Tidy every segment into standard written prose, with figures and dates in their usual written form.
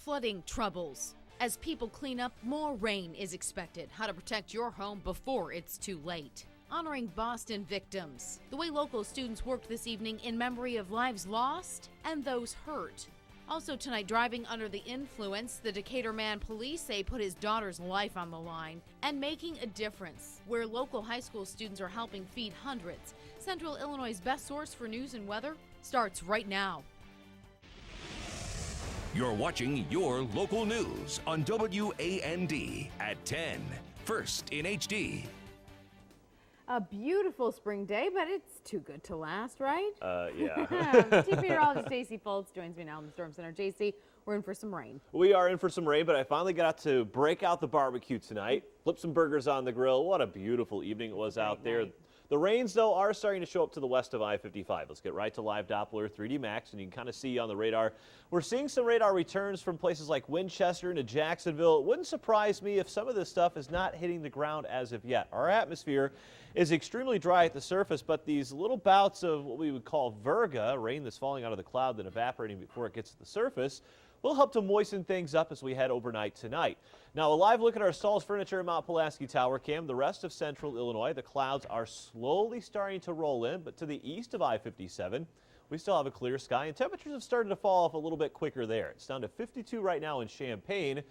Flooding troubles. As people clean up, more rain is expected. How to protect your home before it's too late. Honoring Boston victims. The way local students worked this evening in memory of lives lost and those hurt. Also tonight, driving under the influence, the Decatur man police say put his daughter's life on the line, and making a difference, where local high school students are helping feed hundreds. Central Illinois' best source for news and weather starts right now. You're watching your local news on WAND at 10. First in HD. A beautiful spring day, but it's too good to last, right? Yeah. Chief Meteorologist J.C. Foltz joins me now in the Storm Center. J.C., we're in for some rain. We are in for some rain, but I finally got to break out the barbecue tonight, flip some burgers on the grill. What a beautiful evening it was out there. The rains, though, are starting to show up to the west of I-55. Let's get right to live Doppler 3D Max, and you can kind of see on the radar. We're seeing some radar returns from places like Winchester into Jacksonville. It wouldn't surprise me if some of this stuff is not hitting the ground as of yet. Our atmosphere is extremely dry at the surface, but these little bouts of what we would call virga, rain that's falling out of the cloud then evaporating before it gets to the surface, will help to moisten things up as we head overnight tonight. Now, a live look at our Stahls Furniture and Mount Pulaski Tower Cam. The rest of central Illinois, the clouds are slowly starting to roll in, but to the east of I-57, we still have a clear sky, and temperatures have started to fall off a little bit quicker there. It's down to 52 right now in Champaign.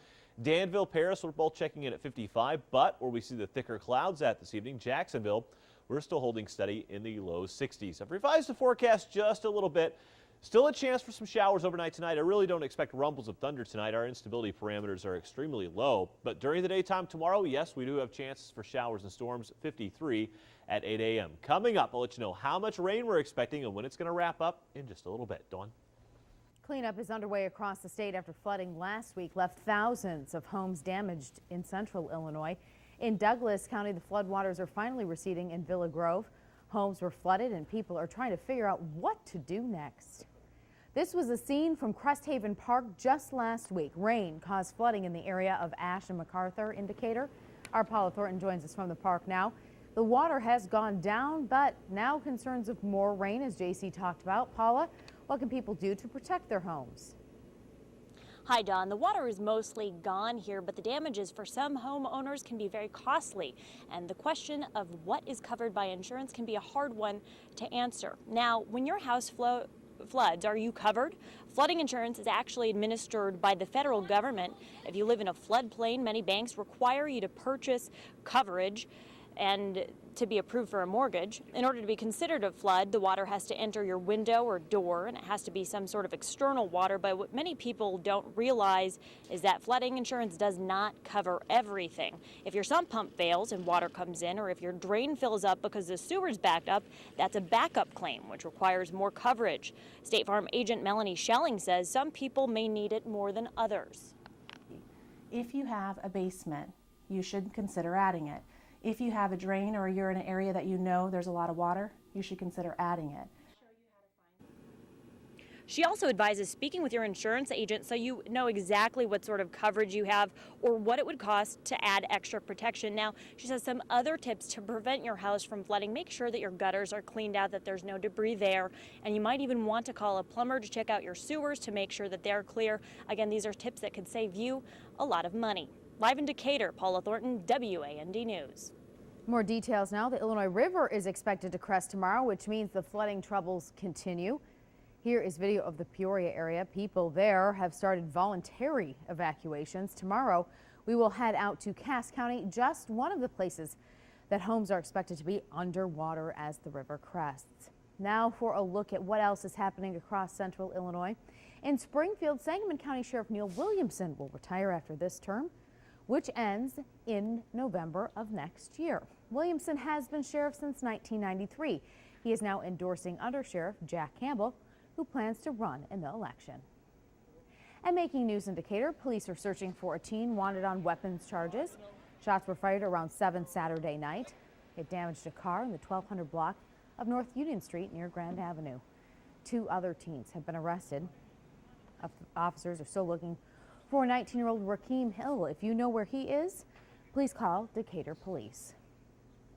Danville, Paris, we're both checking in at 55, but where we see the thicker clouds at this evening, Jacksonville, we're still holding steady in the low 60s. I've revised the forecast just a little bit. Still a chance for some showers overnight tonight. I really don't expect rumbles of thunder tonight. Our instability parameters are extremely low. But during the daytime tomorrow, yes, we do have chances for showers and storms, 53 at 8 a.m. Coming up, I'll let you know how much rain we're expecting and when it's going to wrap up in just a little bit. Dawn? Cleanup is underway across the state after flooding last week left thousands of homes damaged in central Illinois. In Douglas County, the floodwaters are finally receding in Villa Grove. Homes were flooded and people are trying to figure out what to do next. This was a scene from Cresthaven Park just last week. Rain caused flooding in the area of Ash and MacArthur in Decatur. Our Paula Thornton joins us from the park now. The water has gone down, but now concerns of more rain, as JC talked about. Paula, what can people do to protect their homes? Hi, Dawn. The water is mostly gone here, but the damages for some homeowners can be very costly. And the question of what is covered by insurance can be a hard one to answer. Now, when your house floods, are you covered? Flooding insurance is actually administered by the federal government. If you live in a floodplain, many banks require you to purchase coverage and to be approved for a mortgage. In order to be considered a flood, the water has to enter your window or door, and it has to be some sort of external water. But what many people don't realize is that flooding insurance does not cover everything. If your sump pump fails and water comes in, or if your drain fills up because the sewer's backed up, that's a backup claim, which requires more coverage. State Farm agent Melanie Schelling says some people may need it more than others. If you have a basement, you should consider adding it. If you have a drain or you're in an area that you know there's a lot of water, you should consider adding it. She also advises speaking with your insurance agent so you know exactly what sort of coverage you have or what it would cost to add extra protection. Now, she says some other tips to prevent your house from flooding. Make sure that your gutters are cleaned out, that there's no debris there, and you might even want to call a plumber to check out your sewers to make sure that they're clear. Again, these are tips that could save you a lot of money. Live in Decatur, Paula Thornton, WAND News. More details now. The Illinois River is expected to crest tomorrow, which means the flooding troubles continue. Here is video of the Peoria area. People there have started voluntary evacuations. Tomorrow, we will head out to Cass County, just one of the places that homes are expected to be underwater as the river crests. Now for a look at what else is happening across central Illinois. In Springfield, Sangamon County Sheriff Neil Williamson will retire after this term, which ends in November of next year. Williamson has been sheriff since 1993. He is now endorsing Under Sheriff Jack Campbell, who plans to run in the election. And making news in Decatur, police are searching for a teen wanted on weapons charges. Shots were fired around 7 Saturday night. It damaged a car in the 1200 block of North Union Street near Grand Avenue. 2 other teens have been arrested. Officers are still looking for 19-year-old Rakeem Hill. If you know where he is, please call Decatur Police.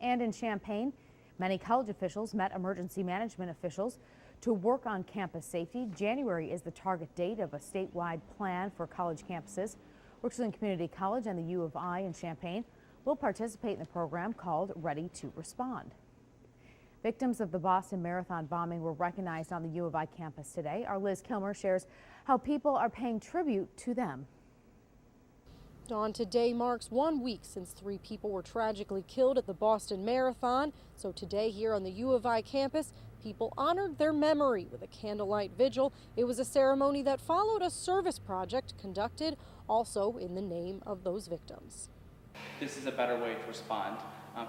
And in Champaign, many college officials met emergency management officials to work on campus safety. January is the target date of a statewide plan for college campuses. Richland Community College and the U of I in Champaign will participate in the program called Ready to Respond. Victims of the Boston Marathon bombing were recognized on the U of I campus today. Our Liz Kilmer shares how people are paying tribute to them. Dawn, today marks 1 week since 3 people were tragically killed at the Boston Marathon. So today here on the U of I campus, people honored their memory with a candlelight vigil. It was a ceremony that followed a service project conducted also in the name of those victims. This is a better way to respond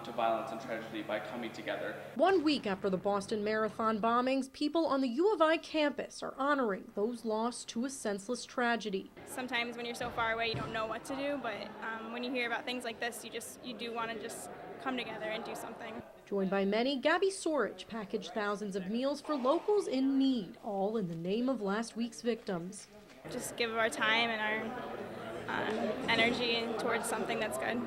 to violence and tragedy by coming together. 1 week after the Boston Marathon bombings, people on the U of I campus are honoring those lost to a senseless tragedy. Sometimes when you're so far away, you don't know what to do, but when you hear about things like this, you do want to just come together and do something. Joined by many, Gabby Sorich packaged thousands of meals for locals in need, all in the name of last week's victims. Just give our time and our energy towards something that's good.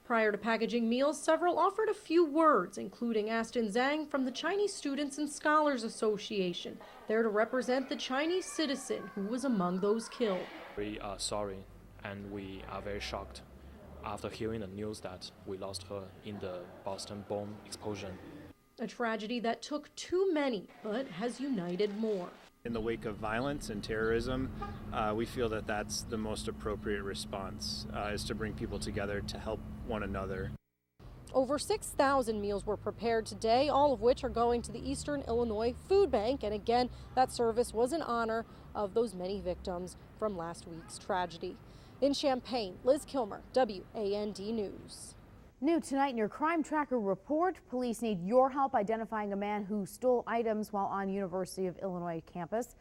Prior to packaging meals, several offered a few words, including Aston Zhang from the Chinese Students and Scholars Association, there to represent the Chinese citizen who was among those killed. We are sorry and we are very shocked after hearing the news that we lost her in the Boston bomb explosion. A tragedy that took too many, but has united more. In the wake of violence and terrorism, we feel that that's the most appropriate response, is to bring people together to help one another. Over 6,000 meals were prepared today, all of which are going to the Eastern Illinois Food Bank. And again, that service was in honor of those many victims from last week's tragedy. In Champaign, Liz Kilmer, WAND News. New tonight in your Crime Tracker report, police need your help identifying a man who stole items while on University of Illinois campus.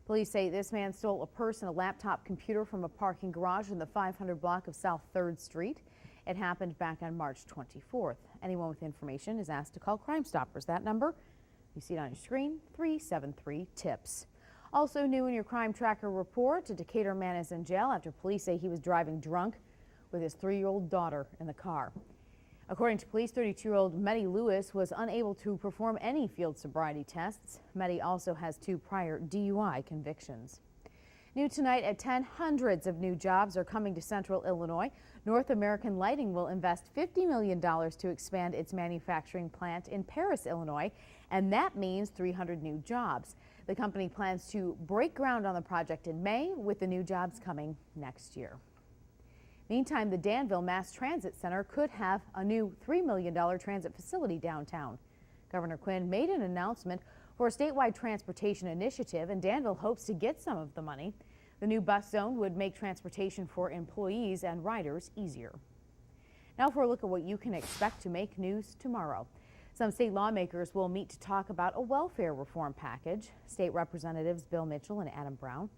Police say this man stole a purse and a laptop computer from a parking garage in the 500 block of South 3rd Street. It happened back on March 24th. Anyone with information is asked to call Crime Stoppers. That number, you see it on your screen, 373-TIPS. Also new in your Crime Tracker report, a Decatur man is in jail after police say he was driving drunk with his 3-year-old daughter in the car. According to police, 32-year-old Meddy Lewis was unable to perform any field sobriety tests. Meddy also has 2 prior DUI convictions. New tonight at 10, hundreds of new jobs are coming to Central Illinois. North American Lighting will invest $50 million to expand its manufacturing plant in Paris, Illinois, and that means 300 new jobs. The company plans to break ground on the project in May, with the new jobs coming next year. Meantime, the Danville Mass Transit Center could have a new $3 million transit facility downtown. Governor Quinn made an announcement for a statewide transportation initiative, and Danville hopes to get some of the money. The new bus zone would make transportation for employees and riders easier. Now for a look at what you can expect to make news tomorrow. Some state lawmakers will meet to talk about a welfare reform package. State Representatives Bill Mitchell and Adam Brown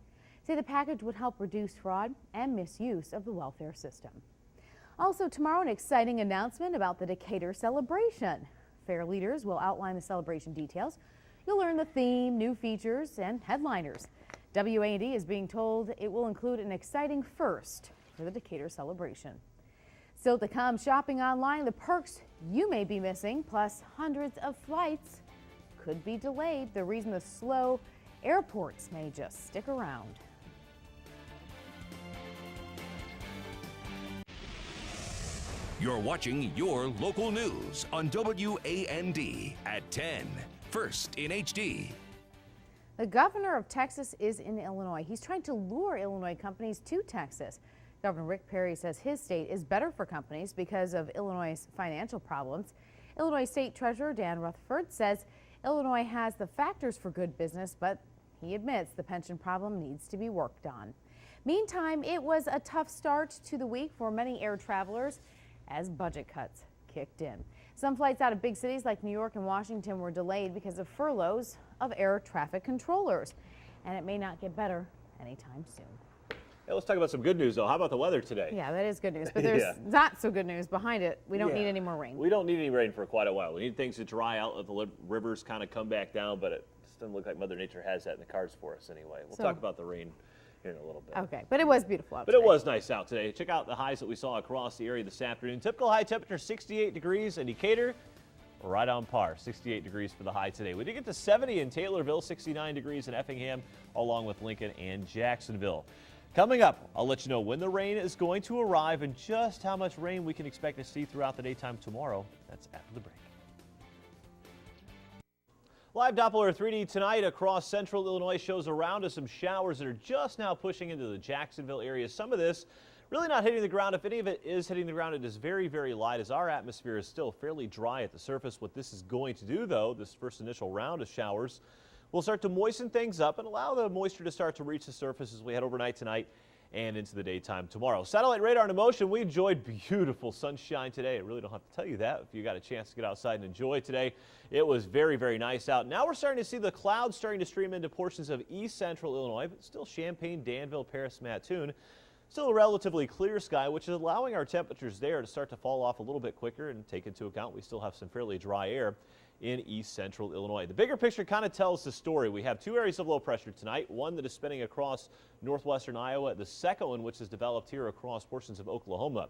say the package would help reduce fraud and misuse of the welfare system. Also tomorrow, an exciting announcement about the Decatur celebration. Fair leaders will outline the celebration details. You'll learn the theme, new features, and headliners. WAND is being told it will include an exciting first for the Decatur celebration. Still to come, shopping online, the perks you may be missing, plus hundreds of flights could be delayed. The reason the slow airports may just stick around. You're watching Your Local News on WAND at 10. First in HD. The governor of Texas is in Illinois. He's trying to lure Illinois companies to Texas. Governor Rick Perry says his state is better for companies because of Illinois' financial problems. Illinois State Treasurer Dan Rutherford says Illinois has the factors for good business, but he admits the pension problem needs to be worked on. Meantime, it was a tough start to the week for many air travelers as budget cuts kicked in. Some flights out of big cities like New York and Washington were delayed because of furloughs of air traffic controllers, and it may not get better anytime soon. Hey, let's talk about some good news, though. How about the weather today? Yeah, that is good news, but there's not so good news behind it. We don't need any more rain. We don't need any rain for quite a while. We need things to dry out, let the rivers kind of come back down, but it just doesn't look like Mother Nature has that in the cards for us anyway. We'll talk about the rain here in a little bit. Okay, but it was beautiful out today. But it was nice out today. Check out the highs that we saw across the area this afternoon. Typical high temperature 68 degrees in Decatur. right on par. 68 degrees for the high today. We did get to 70 in Taylorville, 69 degrees in Effingham, along with Lincoln and Jacksonville. Coming up, I'll let you know when the rain is going to arrive and just how much rain we can expect to see throughout the daytime tomorrow. That's after the break. Live Doppler 3D tonight across central Illinois shows around us some showers that are just now pushing into the Jacksonville area. Some of this really not hitting the ground. If any of it is hitting the ground, it is very, very light as our atmosphere is still fairly dry at the surface. What this is going to do, though, this first initial round of showers will start to moisten things up and allow the moisture to start to reach the surface as we head overnight tonight and into the daytime tomorrow. Satellite radar in motion. We enjoyed beautiful sunshine today. I really don't have to tell you that. If you got a chance to get outside and enjoy today, it was very, very nice out. Now we're starting to see the clouds starting to stream into portions of east central Illinois, but still Champaign, Danville, Paris, Mattoon. Still a relatively clear sky, which is allowing our temperatures there to start to fall off a little bit quicker, and take into account we still have some fairly dry air in east central Illinois. The bigger picture kind of tells the story. We have two areas of low pressure tonight, one that is spinning across northwestern Iowa, the second one which is developed here across portions of Oklahoma.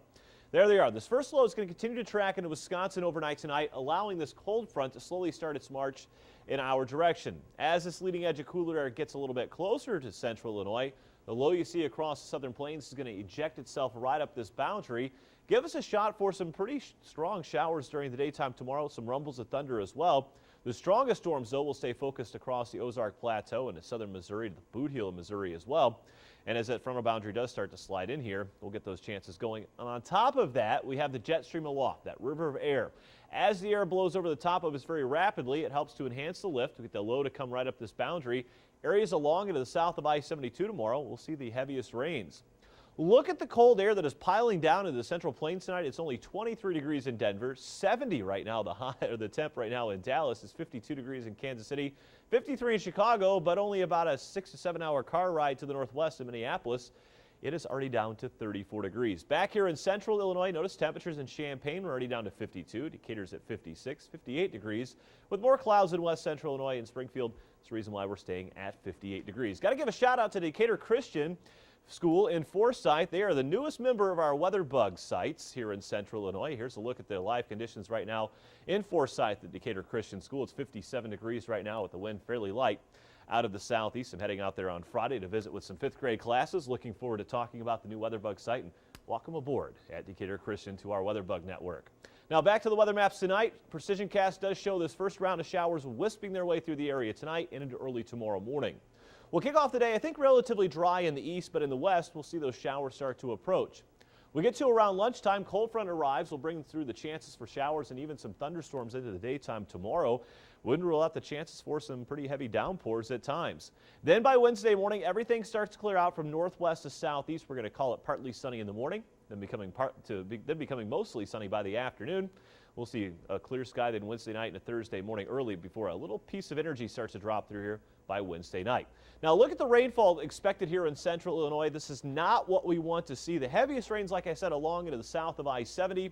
There they are. This first low is going to continue to track into Wisconsin overnight tonight, allowing this cold front to slowly start its march in our direction. As this leading edge of cooler air gets a little bit closer to central Illinois, the low you see across the southern plains is going to eject itself right up this boundary. Give us a shot for some pretty strong showers during the daytime tomorrow, some rumbles of thunder as well. The strongest storms, though, will stay focused across the Ozark Plateau into southern Missouri to the Boot Heel of Missouri as well. And as that frontal boundary does start to slide in here, we'll get those chances going. And on top of that, we have the jet stream aloft, that river of air. As the air blows over the top of us very rapidly, it helps to enhance the lift. We get the low to come right up this boundary. Areas along and to the south of I-72 tomorrow, we'll see the heaviest rains. Look at the cold air that is piling down into the central plains tonight. It's only 23 degrees in Denver, 70 right now. The high or the temp right now in Dallas is 52 degrees in Kansas City, 53 in Chicago, but only about a 6 to 7 hour car ride to the northwest of Minneapolis. It is already down to 34 degrees. Back here in central Illinois, notice temperatures in Champaign are already down to 52. Decatur's at 56, 58 degrees. With more clouds in west central Illinois and Springfield, that's the reason why we're staying at 58 degrees. Got to give a shout out to Decatur Christian School in Forsyth. They are the newest member of our WeatherBug sites here in central Illinois. Here's a look at the live conditions right now in Forsyth at Decatur Christian School. It's 57 degrees right now with the wind fairly light out of the southeast. I'm heading out there on Friday to visit with some 5th grade classes. Looking forward to talking about the new WeatherBug site and welcome aboard at Decatur Christian to our WeatherBug network. Now back to the weather maps tonight. PrecisionCast does show this first round of showers wisping their way through the area tonight and into early tomorrow morning. We'll kick off the day, I think, relatively dry in the east, but in the west, we'll see those showers start to approach. We get to around lunchtime, cold front arrives. We'll bring through the chances for showers and even some thunderstorms into the daytime tomorrow. Wouldn't rule out the chances for some pretty heavy downpours at times. Then by Wednesday morning, everything starts to clear out from northwest to southeast. We're going to call it partly sunny in the morning, then becoming mostly sunny by the afternoon. We'll see a clear sky then Wednesday night and a Thursday morning early before a little piece of energy starts to drop through here by Wednesday night. Now look at the rainfall expected here in central Illinois. This is not what we want to see. The heaviest rains, like I said, along into the south of I-70,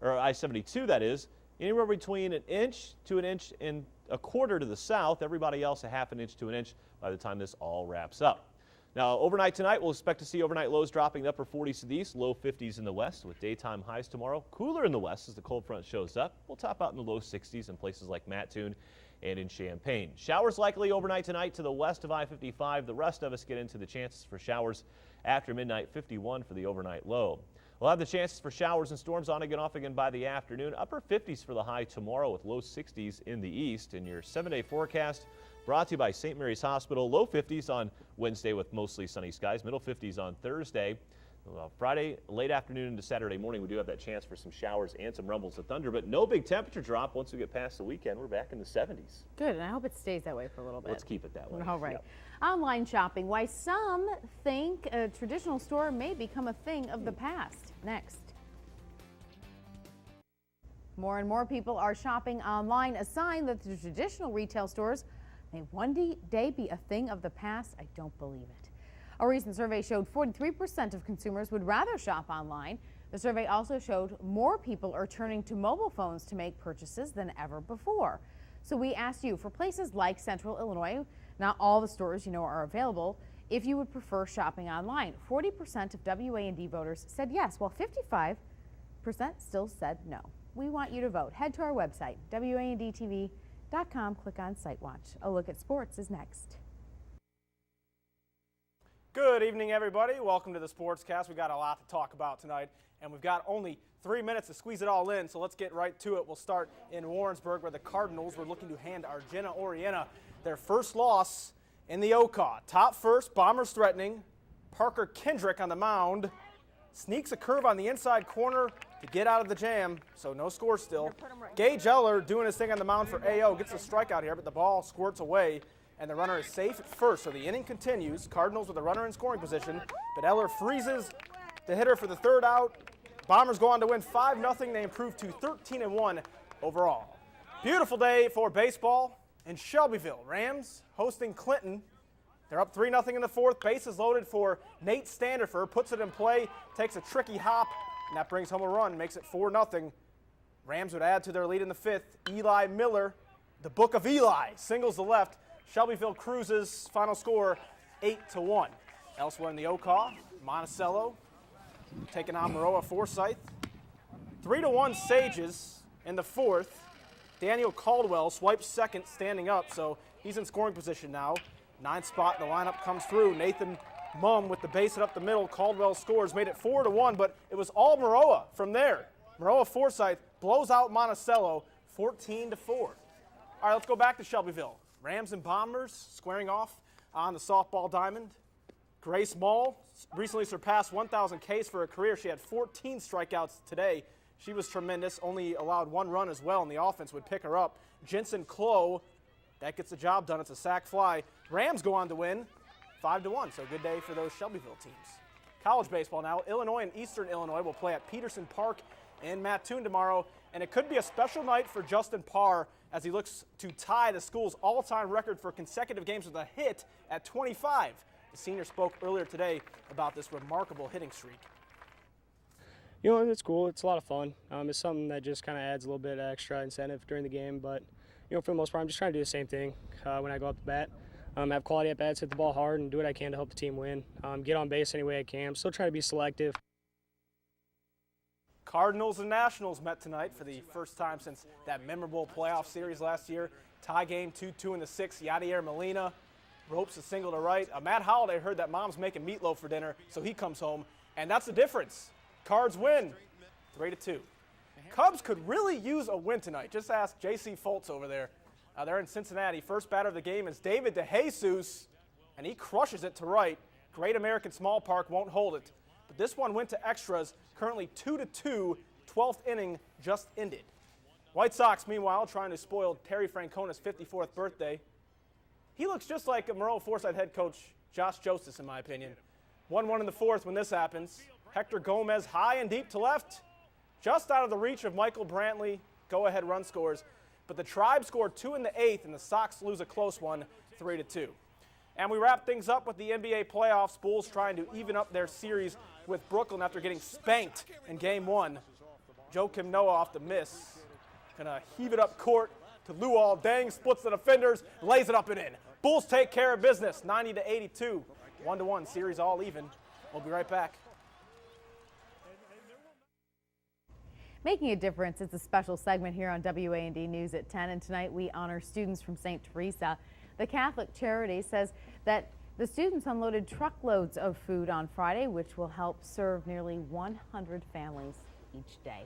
or I-72 that is, anywhere between an inch to an inch and a quarter to the south. Everybody else a half an inch to an inch by the time this all wraps up. Now overnight tonight, we'll expect to see overnight lows dropping upper 40s to the east, low 50s in the west with daytime highs tomorrow. Cooler in the west as the cold front shows up. We'll top out in the low 60s in places like Mattoon and in Champaign. Showers likely overnight tonight to the west of I-55. The rest of us get into the chances for showers after midnight, 51 for the overnight low. We'll have the chances for showers and storms on again, off again by the afternoon. Upper 50s for the high tomorrow with low 60s in the east. In your 7-day forecast brought to you by St. Mary's Hospital, low 50s on Wednesday with mostly sunny skies, middle 50s on Thursday. Friday, late afternoon into Saturday morning, we do have that chance for some showers and some rumbles of thunder, but no big temperature drop. Once we get past the weekend, we're back in the 70s. Good, and I hope it stays that way for a little bit. Let's keep it that way. All right. Yep. Online shopping, why some think a traditional store may become a thing of the past. Next. More and more people are shopping online, a sign that the traditional retail stores may one day be a thing of the past. I don't believe it. A recent survey showed 43% of consumers would rather shop online. The survey also showed more people are turning to mobile phones to make purchases than ever before. So we asked you, for places like Central Illinois, not all the stores are available, if you would prefer shopping online. 40% of WA&D voters said yes, while 55% still said no. we want you to vote. Head to our website, WANDTV.com, click on Site Watch. A look at sports is next. Good evening, everybody. Welcome to the Sportscast. We've got a lot to talk about tonight, and we've got only 3 minutes to squeeze it all in, so let's get right to it. We'll start in Warrensburg, where the Cardinals were looking to hand Argenta Oriena their first loss in the OCA. Top first, Bombers threatening. Parker Kendrick on the mound. Sneaks a curve on the inside corner to get out of the jam, so no score still. Gage Eller doing his thing on the mound for AO. Gets a strikeout here, but the ball squirts away, and the runner is safe at first, so the inning continues. Cardinals with a runner in scoring position, but Eller freezes the hitter for the third out. Bombers go on to win 5-0. They improve to 13-1 overall. Beautiful day for baseball in Shelbyville. Rams hosting Clinton. They're up 3-0 in the fourth. Bases loaded for Nate Standifer. Puts it in play, takes a tricky hop, and that brings home a run, makes it 4-0. Rams would add to their lead in the fifth. Eli Miller, the Book of Eli, singles the left. Shelbyville cruises. Final score 8-1. Elsewhere in the OCA, Monticello taking on Maroa Forsyth. 3-1 Sages in the fourth. Daniel Caldwell swipes second, standing up, so he's in scoring position now. 9th spot in the lineup comes through. Nathan Mumm with the base hit up the middle. Caldwell scores, made it 4-1, but it was all Maroa from there. Maroa Forsyth blows out Monticello 14-4. All right, let's go back to Shelbyville. Rams and Bombers squaring off on the softball diamond. Grace Mall recently surpassed 1,000 Ks for her career. She had 14 strikeouts today. She was tremendous, only allowed 1 run as well, and the offense would pick her up. Jensen Klo, that gets the job done. It's a sac fly. Rams go on to win 5-1, so good day for those Shelbyville teams. College baseball now. Illinois and Eastern Illinois will play at Peterson Park in Mattoon tomorrow, and it could be a special night for Justin Parr as he looks to tie the school's all-time record for consecutive games with a hit at 25. The senior spoke earlier today about this remarkable hitting streak. You know, it's cool. It's a lot of fun. It's something that just kind of adds a little bit of extra incentive during the game. But, you know, for the most part, I'm just trying to do the same thing when I go up to bat. Have quality at bats, hit the ball hard, and do what I can to help the team win. Get on base any way I can. I'm still trying to be selective. Cardinals and Nationals met tonight for the first time since that memorable playoff series last year. Tie game 2-2 in the sixth. Yadier Molina ropes a single to right. Matt Holliday heard that mom's making meatloaf for dinner, so he comes home, and that's the difference. Cards win 3-2. Cubs could really use a win tonight. Just ask J.C. Foltz over there. They're in Cincinnati. First batter of the game is David DeJesus, and he crushes it to right. Great American Small Park won't hold it. But this one went to extras, currently 2-2, 12th inning just ended. White Sox, meanwhile, trying to spoil Terry Francona's 54th birthday. He looks just like a Maroa Forsyth head coach Josh Jostes, in my opinion. 1-1 in the fourth when this happens. Hector Gomez high and deep to left, just out of the reach of Michael Brantley. Go-ahead run scores. But the Tribe scored 2 in the eighth, and the Sox lose a close one, 3-2. And we wrap things up with the NBA playoffs. Bulls trying to even up their series with Brooklyn after getting spanked in Game 1. Joakim Noah off the miss. Gonna heave it up court to Luol Deng, splits the defenders, lays it up and in. Bulls take care of business, 90-82. 1-1, series all even. We'll be right back. Making a Difference is a special segment here on WAND News at 10, and tonight we honor students from St. Teresa. The Catholic Charity says that the students unloaded truckloads of food on Friday, which will help serve nearly 100 families each day.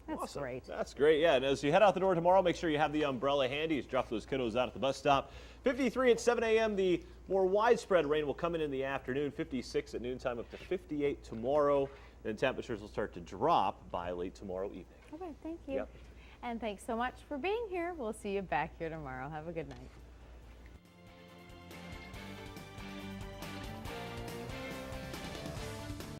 That's awesome. Great. That's great, yeah. And as you head out the door tomorrow, make sure you have the umbrella handy. Just drop those kiddos out at the bus stop. 53 at 7 a.m. The more widespread rain will come in the afternoon. 56 at noontime, up to 58 tomorrow. Then temperatures will start to drop by late tomorrow evening. Okay, thank you. Yep. And thanks so much for being here. We'll see you back here tomorrow. Have a good night.